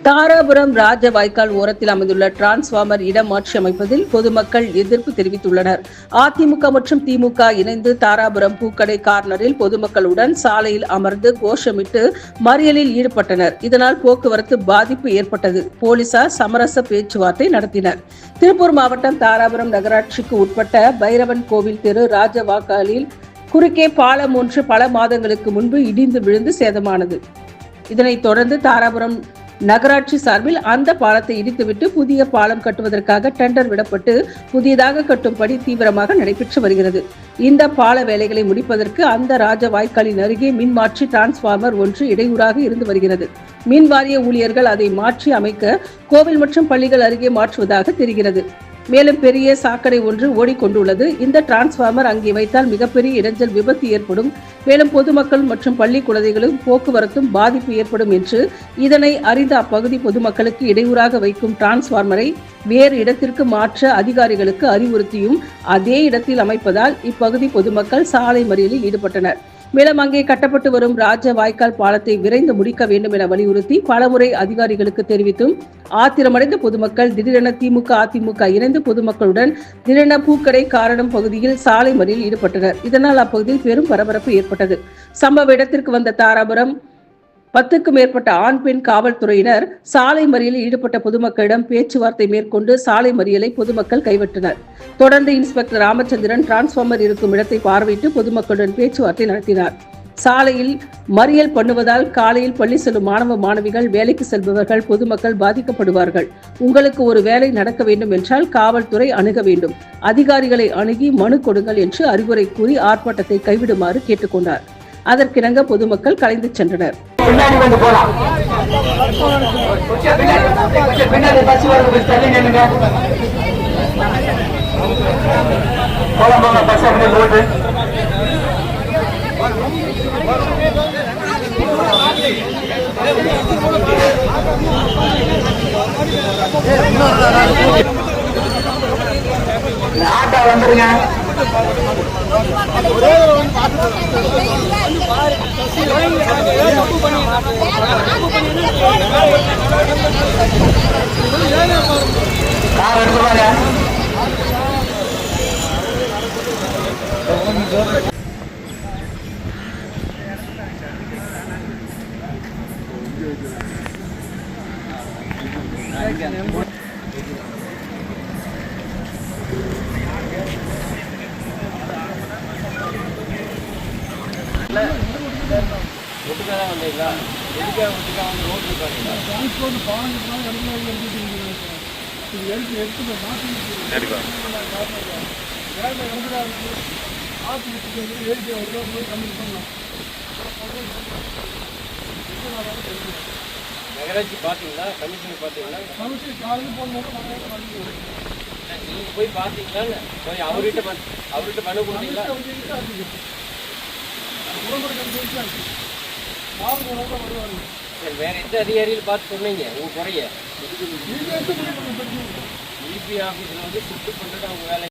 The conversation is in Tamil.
தாராபுரம் ராஜ வாய்க்கால் ஓரத்தில் அமைந்துள்ள டிரான்ஸ்பார்மர் இடம் மாற்றி அமைப்பதில் பொதுமக்கள் எதிர்ப்பு தெரிவித்துள்ளனர். அதிமுக மற்றும் திமுக இணைந்து தாராபுரம் பூக்கடை கார்னரில் பொதுமக்களுடன் சாலையில் அமர்ந்து கோஷமிட்டு மறியலில் ஈடுபட்டனர். இதனால் போக்குவரத்து பாதிப்பு ஏற்பட்டது. போலீசார் சமரச பேச்சுவார்த்தை நடத்தினர். திருப்பூர் மாவட்டம் தாராபுரம் நகராட்சிக்கு உட்பட்ட பைரவன் கோவில் தெரு ராஜ வாய்க்காலில் குறுக்கே பாலம் ஒன்று பல மாதங்களுக்கு முன்பு இடிந்து விழுந்து சேதமானது. இதனைத் தொடர்ந்து தாராபுரம் நகராட்சி சார்பில் அந்த பாலத்தை இடித்துவிட்டு புதிய பாலம் கட்டுவதற்காக டெண்டர் விடப்பட்டு புதியதாக கட்டும் பணி தீவிரமாக நடைபெற்று வருகிறது. இந்த பால வேலைகளை முடிப்பதற்கு அந்த ராஜ வாய்க்காலின் அருகே மின்மாற்றி டிரான்ஸ்பார்மர் ஒன்று இடையூறாக இருந்து வருகிறது. மின் வாரிய ஊழியர்கள் அதை மாற்றி அமைக்க கோவில் மற்றும் பள்ளிகள் அருகே மாற்றுவதாக தெரிகிறது. மேலும் பெரிய சாக்கடை ஒன்று ஓடிக்கொண்டுள்ளது. இந்த டிரான்ஸ்பார்மர் அங்கே வைத்தால் மிகப்பெரிய இடைஞ்சல் விபத்து ஏற்படும். மேலும் பொதுமக்கள் மற்றும் பள்ளி குழந்தைகளும் போக்குவரத்தும் பாதிப்பு ஏற்படும் என்று இதனை அறிந்த அப்பகுதி பொதுமக்களுக்கு இடையூறாக வைக்கும் டிரான்ஸ்பார்மரை வேறு இடத்திற்கு மாற்ற அதிகாரிகளுக்கு அறிவுறுத்தியும் அதே இடத்தில் அமைப்பதால் இப்பகுதி பொதுமக்கள் சாலை மறியலில் ஈடுபட்டனர். மேலும் அங்கே கட்டப்பட்டு வரும் ராஜ வாய்க்கால் பாலத்தை விரைந்து முடிக்க வேண்டும் என வலியுறுத்தி பலமுறை அதிகாரிகளுக்கு தெரிவித்தும் ஆத்திரமடைந்த பொதுமக்கள் திடீரென திமுக அதிமுக இணைந்து பொதுமக்களுடன் திடீரென பூக்கடை காரணம் பகுதியில் சாலை மறியலில் ஈடுபட்டனர். இதனால் அப்பகுதியில் பெரும் பரபரப்பு ஏற்பட்டது. சம்பவ இடத்திற்கு வந்த தாராபுரம் 10க்கும் மேற்பட்ட ஆண் பெண் காவல்துறையினர் சாலை மறியலில் ஈடுபட்ட பொதுமக்களிடம் பேச்சுவார்த்தை மேற்கொண்டு சாலை மறியலை பொதுமக்கள் கைவிட்டனர். தொடர்ந்து இன்ஸ்பெக்டர் ராமச்சந்திரன் டிரான்ஸ்பார்மர் இருக்கும் இடத்தை பார்வையிட்டு பொதுமக்களுடன் பேச்சுவார்த்தை நடத்தினார். சாலையில் மறியல் பண்ணுவதால் காலையில் பள்ளி செல்லும் மாணவ மாணவிகள், வேலைக்கு செல்பவர்கள், பொதுமக்கள் பாதிக்கப்படுவார்கள். உங்களுக்கு ஒரு வேலை நடக்க வேண்டும் என்றால் காவல்துறை அணுக வேண்டும். அதிகாரிகளை அணுகி மனு கொடுங்கள் என்று அறிவுரை கூறி ஆர்ப்பாட்டத்தை கைவிடுமாறு கேட்டுக்கொண்டார். அதற்கிணங்க பொதுமக்கள் கலைந்து சென்றனர். வந்துருங்க. கார் எடுத்துவாங்க. ஒட்டுக்காக வந்தீங்களா? எதுக்காக ஒட்டுக்காக வந்து ரோட் இருக்காங்களா? டிரான்ஸ்போர்ட் பாலம் நகராட்சி பார்த்தீங்களா? கமிஷன் பார்த்தீங்களா? கமிஷன் காலையில் போனோம். நீங்கள் போய் பார்த்தீங்களா? போய் அவர்கிட்ட பண்ண கொடுத்தீங்களா? வேற எந்த அதிகாரிகள் பார்த்து சொன்னீங்க உங்க குறைய? இபி ஆஃபீஸில் வந்து ஷிஃப்ட் பண்ணுறது அவங்க வேலை.